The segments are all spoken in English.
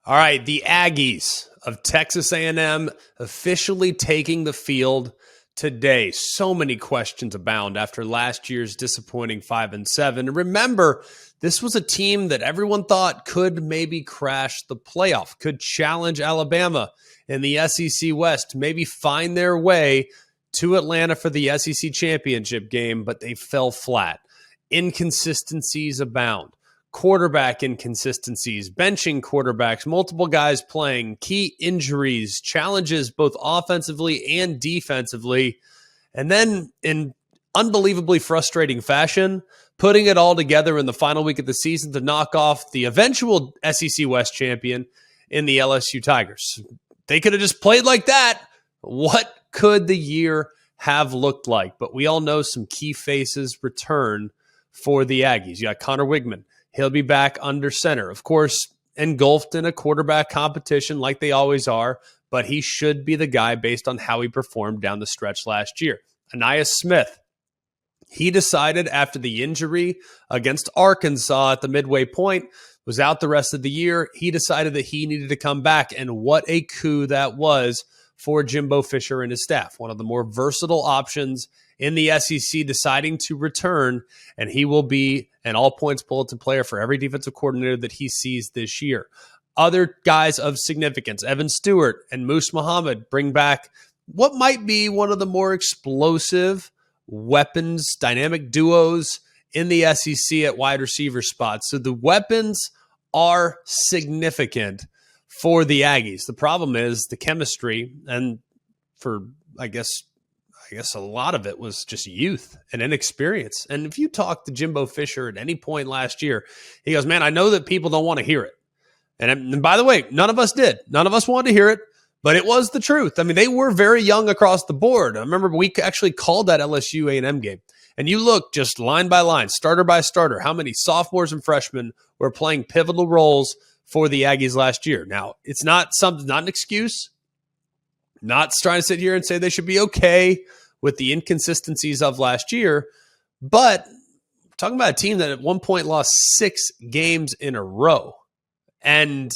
All right, the Aggies of Texas A&M officially taking the field today. So many questions abound after last year's disappointing 5-7. And remember, this was a team that everyone thought could maybe crash the playoff, could challenge Alabama in the SEC West, maybe find their way to Atlanta for the SEC championship game, but they fell flat. Inconsistencies abound. Quarterback inconsistencies, benching quarterbacks, multiple guys playing, key injuries, challenges both offensively and defensively, and then in unbelievably frustrating fashion, putting it all together in the final week of the season to knock off the eventual SEC West champion in the LSU Tigers. They could have just played like that. What could the year have looked like? But we all know some key faces return for the Aggies. You got Conner Weigman. He'll be back under center. Of course, engulfed in a quarterback competition like they always are, but he should be the guy based on how he performed down the stretch last year. Ainias Smith, he decided after the injury against Arkansas at the midway point, was out the rest of the year. He decided that he needed to come back, and what a coup that was for Jimbo Fisher and his staff. One of the more versatile options in the SEC deciding to return, and he will be an all-points bulletin player for every defensive coordinator that he sees this year. Other guys of significance, Evan Stewart and Moose Muhammad, bring back what might be one of the more explosive weapons, dynamic duos in the SEC at wide receiver spots. So the weapons are significant for the Aggies. The problem is the chemistry, and for, I guess a lot of it was just youth and inexperience. And if you talk to Jimbo Fisher at any point last year, he goes, man, I know that people don't want to hear it. And by the way, none of us did. None of us wanted to hear it, but it was the truth. I mean, they were very young across the board. I remember we actually called that LSU A&M game. And you look just line by line, starter by starter, how many sophomores and freshmen were playing pivotal roles for the Aggies last year. Now, it's not an excuse. Not trying to sit here and say they should be okay with the inconsistencies of last year, but talking about a team that at one point lost 6 games in a row, and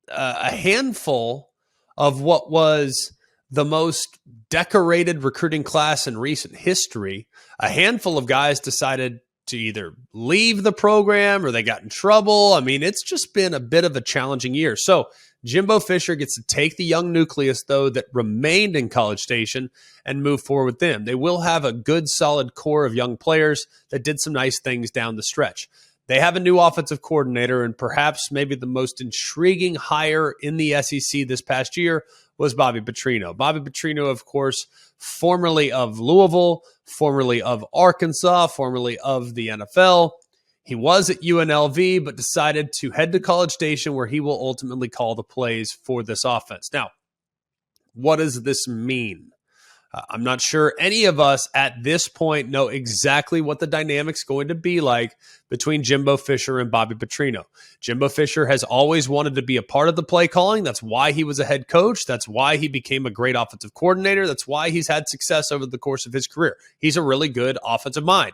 a handful of what was the most decorated recruiting class in recent history. A handful of guys decided to either leave the program or they got in trouble. I mean, it's just been a bit of a challenging year. So Jimbo Fisher gets to take the young nucleus, though, that remained in College Station and move forward with them. They will have a good, solid core of young players that did some nice things down the stretch. They have a new offensive coordinator, and perhaps maybe the most intriguing hire in the SEC this past year was Bobby Petrino. Bobby Petrino, of course, formerly of Louisville, formerly of Arkansas, formerly of the NFL. He was at UNLV, but decided to head to College Station, where he will ultimately call the plays for this offense. Now, what does this mean? I'm not sure any of us at this point know exactly what the dynamic's going to be like between Jimbo Fisher and Bobby Petrino. Jimbo Fisher has always wanted to be a part of the play calling. That's why he was a head coach. That's why he became a great offensive coordinator. That's why he's had success over the course of his career. He's a really good offensive mind.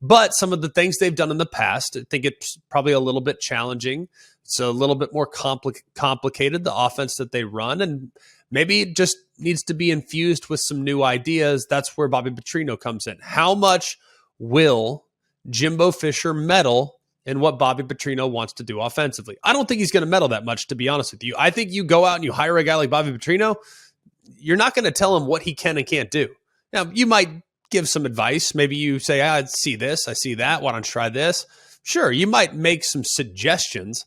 But some of the things they've done in the past, I think it's probably a little bit challenging. It's a little bit more complicated, the offense that they run, and maybe it just needs to be infused with some new ideas. That's where Bobby Petrino comes in. How much will Jimbo Fisher meddle in what Bobby Petrino wants to do offensively? I don't think he's going to meddle that much, to be honest with you. I think you go out and you hire a guy like Bobby Petrino, you're not going to tell him what he can and can't do. Now, you might give some advice. Maybe you say, I see this, I see that. Why don't you try this? Sure, you might make some suggestions,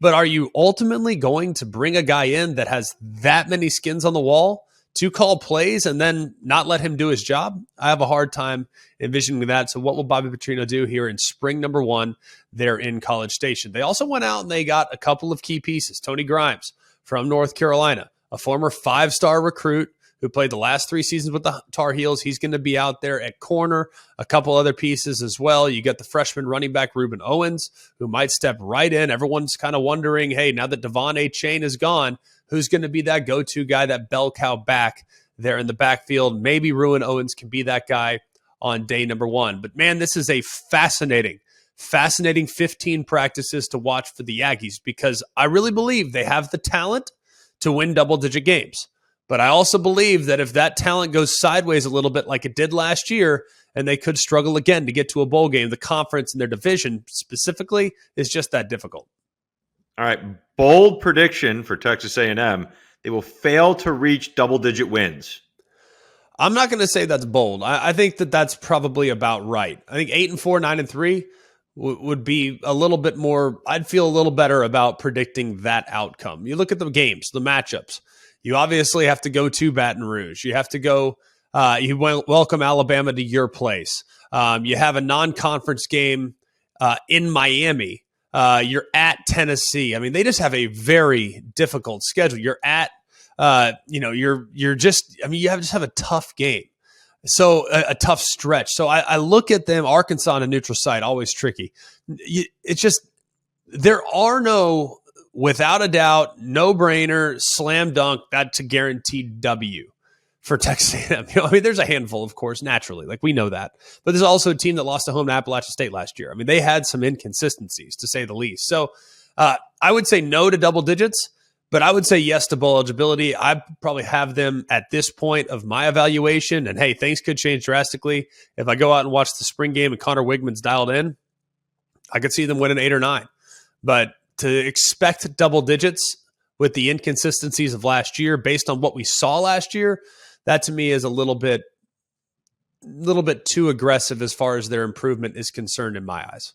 but are you ultimately going to bring a guy in that has that many skins on the wall to call plays and then not let him do his job? I have a hard time envisioning that. So what will Bobby Petrino do here in spring number 1 there in College Station? They also went out and they got a couple of key pieces. Tony Grimes from North Carolina, a former 5-star recruit who played the last 3 seasons with the Tar Heels. He's going to be out there at corner. A couple other pieces as well. You got the freshman running back Reuben Owens, who might step right in. Everyone's kind of wondering, hey, now that Devon A. Chain is gone, who's going to be that go-to guy, that bell cow back there in the backfield? Maybe Reuben Owens can be that guy on day number 1. But man, this is a fascinating fascinating 15 practices to watch for the Aggies because I really believe they have the talent to win double-digit games. But I also believe that if that talent goes sideways a little bit like it did last year, and they could struggle again to get to a bowl game, the conference and their division specifically is just that difficult. All right, bold prediction for Texas A&M. They will fail to reach double-digit wins. I'm not going to say that's bold. I think that that's probably about right. I think 8-4, 9-3 would be a little bit more. I'd feel a little better about predicting that outcome. You look at the games, the matchups. You obviously have to go to Baton Rouge. You have to go. You welcome Alabama to your place. You have a non-conference game in Miami. You're at Tennessee. I mean, they just have a very difficult schedule. You're at. You're just, I mean, you just have a tough game. So a tough stretch. So I look at them, Arkansas on a neutral site, always tricky. It's just, there are no, without a doubt, no brainer, slam dunk, that's a guaranteed W for Texas A&M. I mean, there's a handful, of course, naturally, like we know that, but there's also a team that lost at home to Appalachian State last year. I mean, they had some inconsistencies to say the least. So I would say no to double digits. But I would say yes to bowl eligibility. I probably have them at this point of my evaluation. And hey, things could change drastically. If I go out and watch the spring game and Conner Weigman's dialed in, I could see them winning 8 or 9. But to expect double digits with the inconsistencies of last year, based on what we saw last year, that to me is a little bit too aggressive as far as their improvement is concerned in my eyes.